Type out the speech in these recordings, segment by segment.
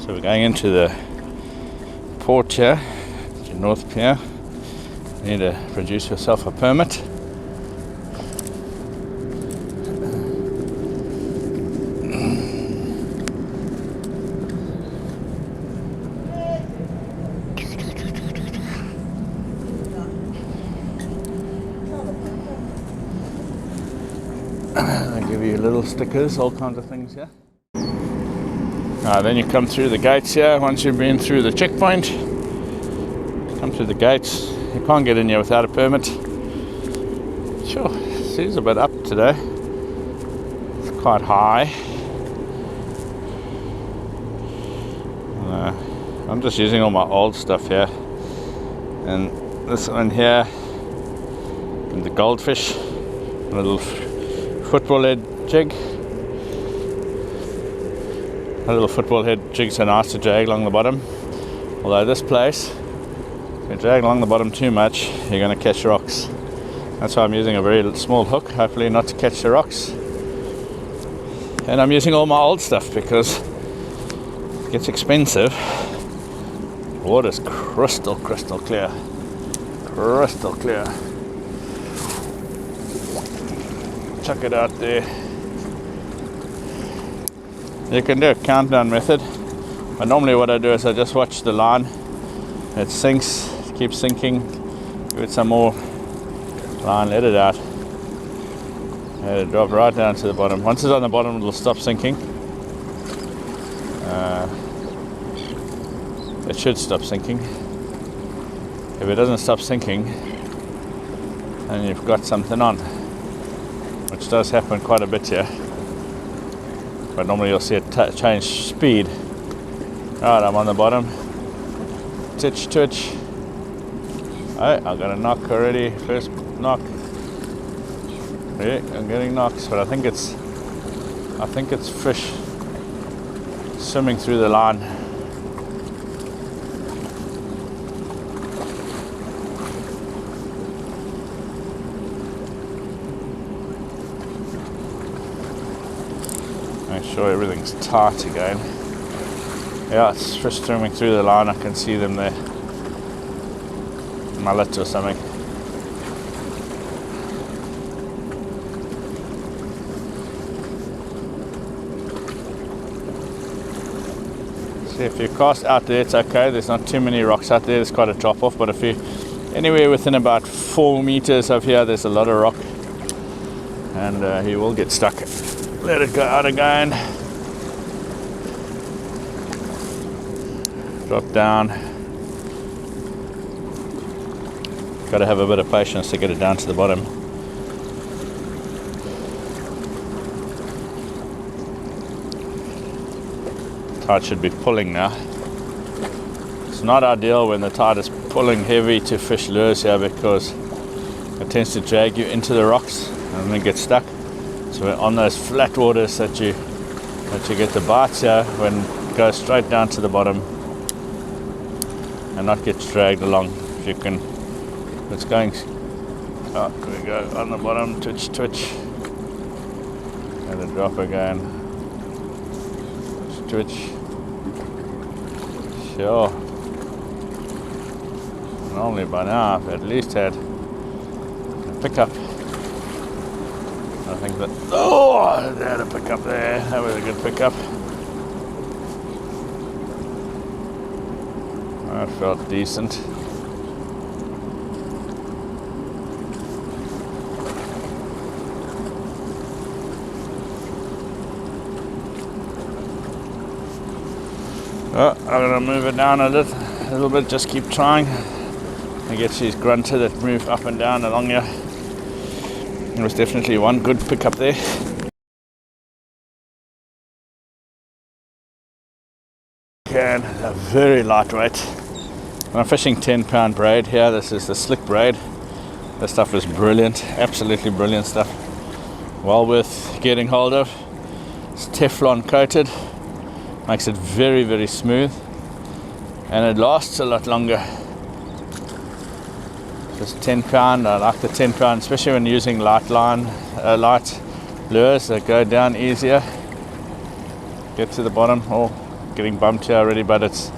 So we're going into the port here, to North Pier. You need to produce yourself a permit. They give you little stickers, all kinds of things here. Then you come through the gates here. Once you've been through the checkpoint, come through the gates. You can't get in here without a permit. Sure, sea's a bit up today. It's quite high. I'm just using all my old stuff here. And this one here, and the goldfish, a little football head jig. A little football head jigs are nice to drag along the bottom. Although this place, if you drag along the bottom too much, you're going to catch rocks. That's why I'm using a very small hook, hopefully not to catch the rocks. And I'm using all my old stuff because it gets expensive. The water's crystal clear. Crystal clear. Chuck it out there. You can do a countdown method, but normally what I do is I just watch the line. It sinks, it keeps sinking. Give it some more line, let it out. Let it drop right down to the bottom. Once it's on the bottom, it'll stop sinking. It should stop sinking. If it doesn't stop sinking, then you've got something on, which does happen quite a bit here. But normally you'll see it change speed. Right, I'm on the bottom. Twitch. Oh, I got a knock already. First knock. Yeah, I'm getting knocks, but I think it's fish swimming through the line. Make sure everything's tight again. Yeah, it's fish swimming through the line. I can see them there. Mullet or something. See, if you cast out there, it's okay. There's not too many rocks out there. There's quite a drop off, but if you anywhere within about 4 meters of here, there's a lot of rock, and you will get stuck. Let it go out again. Drop down. Got to have a bit of patience to get it down to the bottom. Tide should be pulling now. It's not ideal when the tide is pulling heavy to fish lures here because it tends to drag you into the rocks and then get stuck. So on those flat waters that you get the bites here, when it goes straight down to the bottom and not get dragged along. If you can, it's going. Oh, there we go on the bottom. Twitch. And a drop again. Twitch. Sure. Normally by now I've at least had a pickup. I think that, I had a pickup there. That was a good pickup. That felt decent. Oh, I'm going to move it down a little bit, just keep trying. I get these grunter that move up and down along here. There was definitely one good pickup there. And a very lightweight. And I'm fishing 10-pound braid here. This is the slick braid. This stuff is brilliant, absolutely brilliant stuff. Well worth getting hold of. It's Teflon coated. Makes it very, very smooth, and it lasts a lot longer. This 10-pound, I like the 10-pound, especially when using light lures that go down easier. Get to the bottom. Oh, getting bumped here already, but it's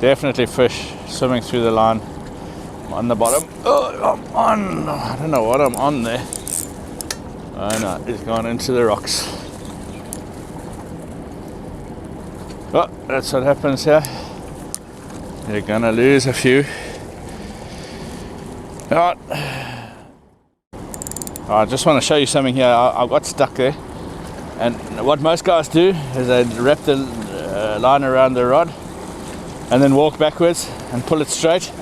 definitely fish swimming through the line. I'm on the bottom. Oh, I'm on. I don't know what I'm on there. Oh no, it's gone into the rocks. Oh, that's what happens here. You're gonna lose a few. Right. I just want to show you something here. I got stuck there, and what most guys do is they wrap the line around the rod and then walk backwards and pull it straight.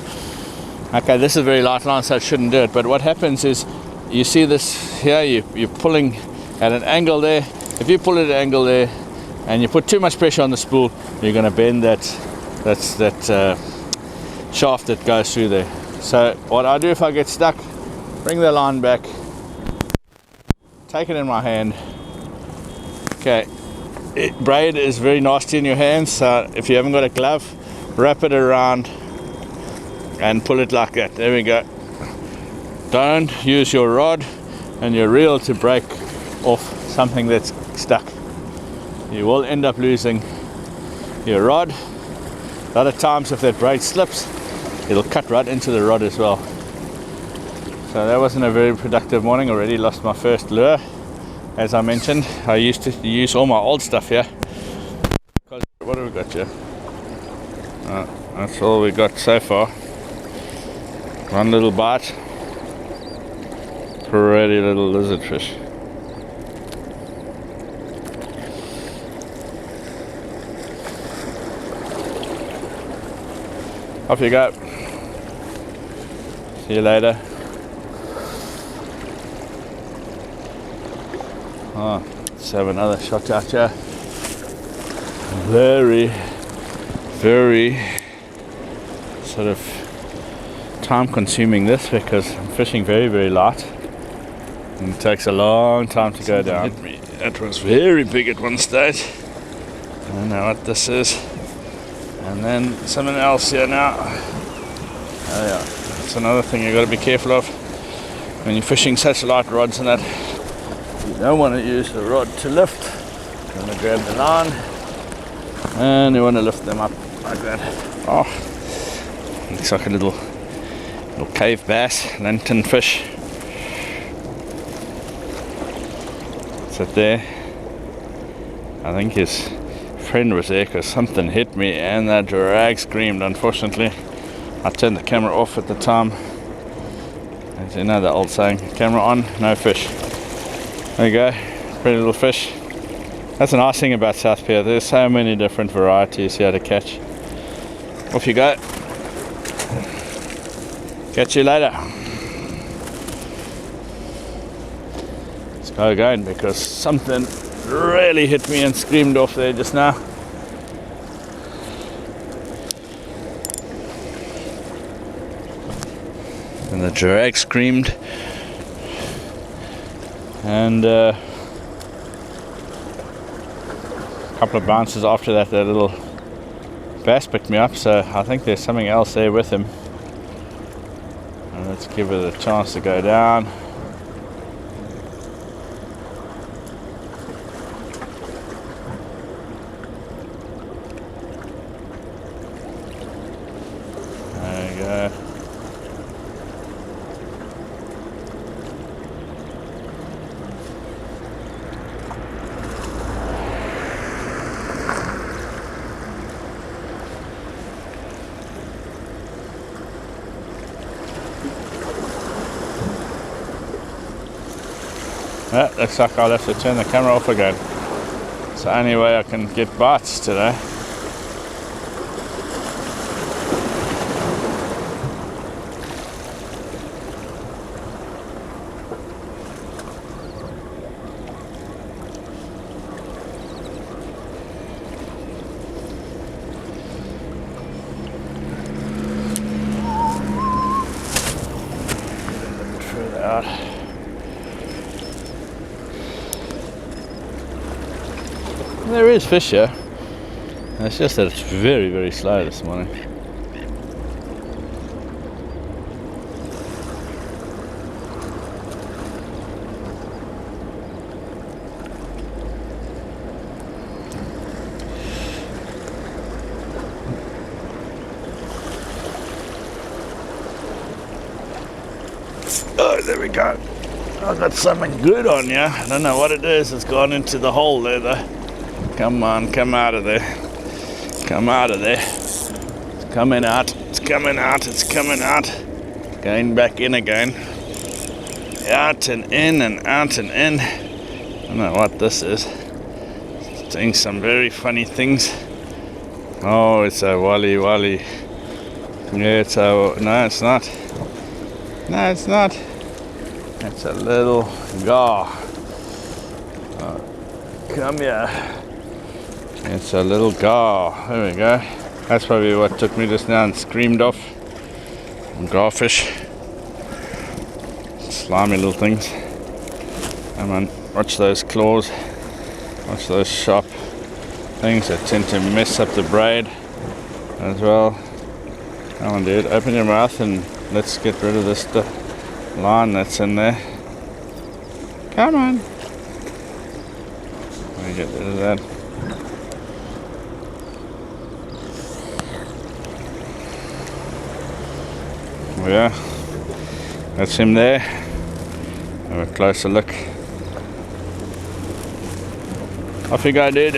Okay, this is a very light line, so I shouldn't do it, but what happens is you see this here, you're pulling at an angle there. If you pull at an angle there and you put too much pressure on the spool, you're going to bend that shaft that goes through there. So what I do if I get stuck, bring the line back, take it in my hand. Okay, braid is very nasty in your hands, so if you haven't got a glove, wrap it around and pull it like that. There we go. Don't use your rod and your reel to break off something that's stuck. You will end up losing your rod. A lot of times if that braid slips, it'll cut right into the rod as well. So that wasn't a very productive morning. Already lost my first lure. As I mentioned, I used to use all my old stuff here. What have we got here? That's all we got so far. One little bite. Pretty little lizard fish. Off you go. See you later. Oh, let's have another shot out here. Very sort of time consuming this because I'm fishing very light and it takes a long time to go down. It was very big at one stage. I don't know what this is. And then something else here now. Oh yeah, that's another thing you've got to be careful of when you're fishing such light rods and that. You don't want to use the rod to lift. You want to grab the line and you want to lift them up like that. Oh, looks like a little cave bass, lantern fish. Sit there. I think his friend was there because something hit me and that drag screamed. Unfortunately, I turned the camera off at the time. As you know the old saying, camera on, no fish. There you go, pretty little fish. That's the nice thing about South Pier, there's so many different varieties here to catch. Off you go. Catch you later. Let's go again because something really hit me and screamed off there just now. And the drag screamed. And a couple of bounces after that, that little bass picked me up, so I think there's something else there with him. And let's give it a chance to go down. There you go. Well, looks like I'll have to turn the camera off again. It's the only way I can get bites today. Further out. There is fish here. It's just that it's very slow this morning. Oh, there we go. I've got something good on you. I don't know what it is. It's gone into the hole there though. Come on, come out of there. Come out of there. It's coming out. It's coming out. It's coming out. Going back in again. Out and in and out and in. I don't know what this is. It's doing some very funny things. Oh, it's a wally. Yeah, it's a... No, it's not. No, it's not. It's a little gar. Come here. It's a little gar. There we go. That's probably what took me just now and screamed off. Garfish. Slimy little things. Come on, watch those claws. Watch those sharp things that tend to mess up the braid as well. Come on, dude, open your mouth and let's get rid of this line that's in there. Come on. Let me get rid of that. Yeah, that's him there. Have a closer look. Off you go, dude.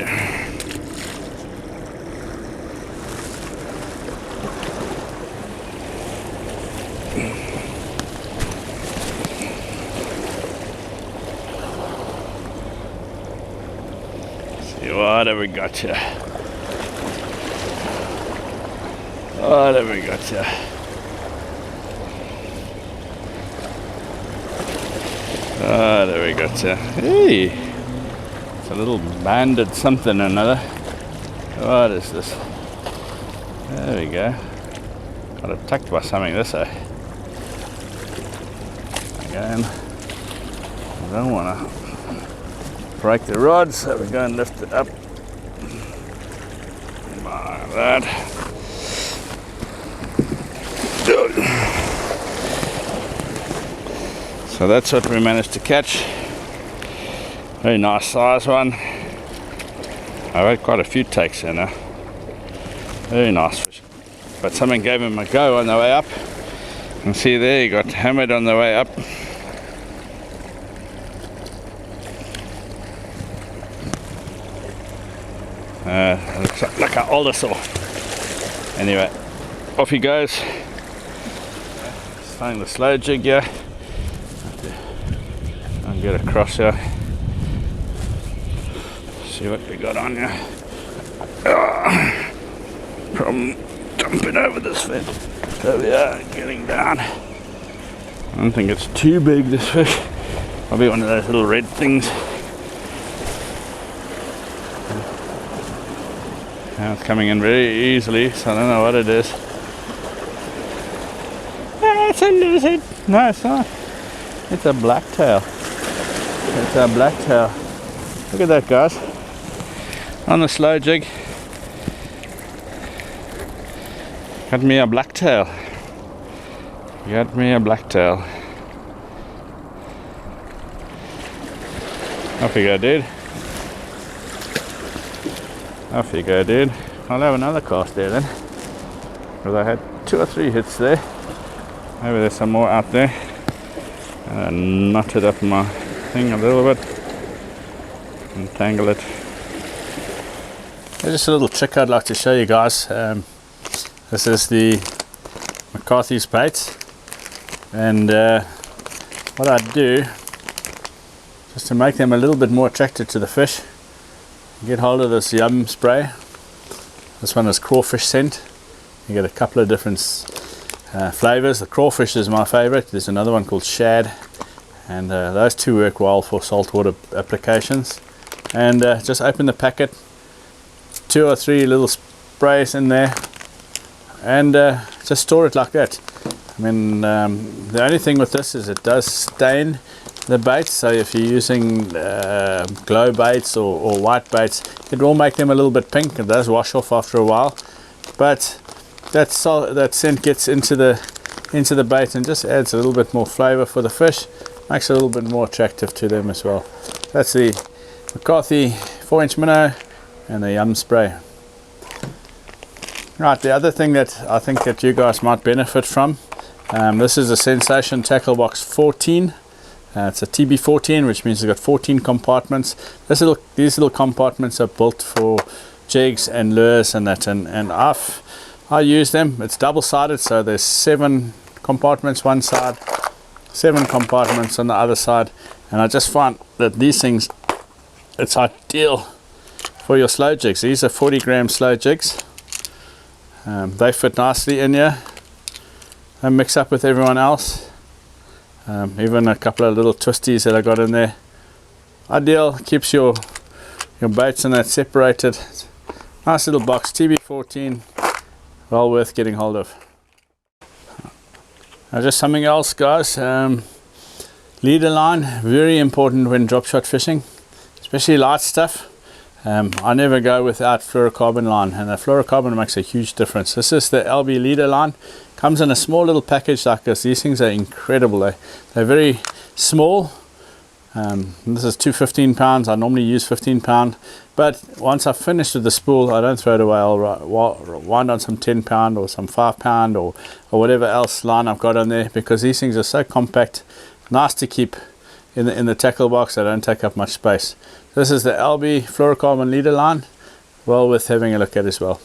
See what have we got here? What have we got here? Ah, there we go. Hey, it's a little banded something or another. What is this? There we go. Got attacked by something this way. Again, I don't want to break the rod, so we go and lift it up like that. So that's what we managed to catch. Very nice size one. I've had quite a few takes here now. Very nice fish. But something gave him a go on the way up. You can see there he got hammered on the way up. Looks like an older saw. Anyway, off he goes. Starting the slow jig here. And get across here. See what we got on here. From jumping over this fish. So we are getting down. I don't think it's too big, this fish. Probably one of those little red things. Now it's coming in very easily, so I don't know what it is. It's a lizard. No, it's not. It's a blacktail. It's a blacktail. Look at that, guys. On the slow jig. Got me a blacktail. Got me a blacktail. Off you go, dude. Off you go, dude. I'll have another cast there then. Because I had 2 or 3 hits there. Maybe there's some more out there. Knotted up my thing a little bit. Entangle it. There's just a little trick I'd like to show you guys. This is the McCarthy's bait. And what I do, just to make them a little bit more attracted to the fish, get hold of this yum spray. This one is crawfish scent. You get a couple of different flavors. The crawfish is my favorite. There's another one called shad, and those two work well for saltwater applications. And just open the packet, 2 or 3 little sprays in there, and just store it like that. I mean, the only thing with this is it does stain the baits, so if you're using glow baits or white baits, it will make them a little bit pink. It does wash off after a while, but that scent gets into the bait and just adds a little bit more flavor for the fish, makes it a little bit more attractive to them as well. That's the McCarthy 4-inch minnow and the yum spray. Right, the other thing that I think that you guys might benefit from This is a Sensation Tackle Box 14. It's a TB14, which means it's got 14 compartments. These little compartments are built for jigs and lures and that, and I use them. It's double-sided, so there's 7 compartments one side, 7 compartments on the other side, and I just find that these things, it's ideal for your slow jigs. These are 40-gram slow jigs. They fit nicely in here. They mix up with everyone else. Even a couple of little twisties that I got in there. Ideal, keeps your baits and that separated. Nice little box, TB14, well worth getting hold of. Now just something else, guys. Leader line, very important when drop shot fishing, especially light stuff. I never go without fluorocarbon line, and the fluorocarbon makes a huge difference. This is the Elbe leader line. Comes in a small little package like this. These things are incredible. They're very small. This is 2 15-pounds. I normally use 15-pound, but once I've finished with the spool, I don't throw it away. I'll wind on some 10-pound or some 5-pound or whatever else line I've got on there, because these things are so compact, nice to keep in the tackle box. They don't take up much space. This is the Elbe fluorocarbon leader line, well worth having a look at as well.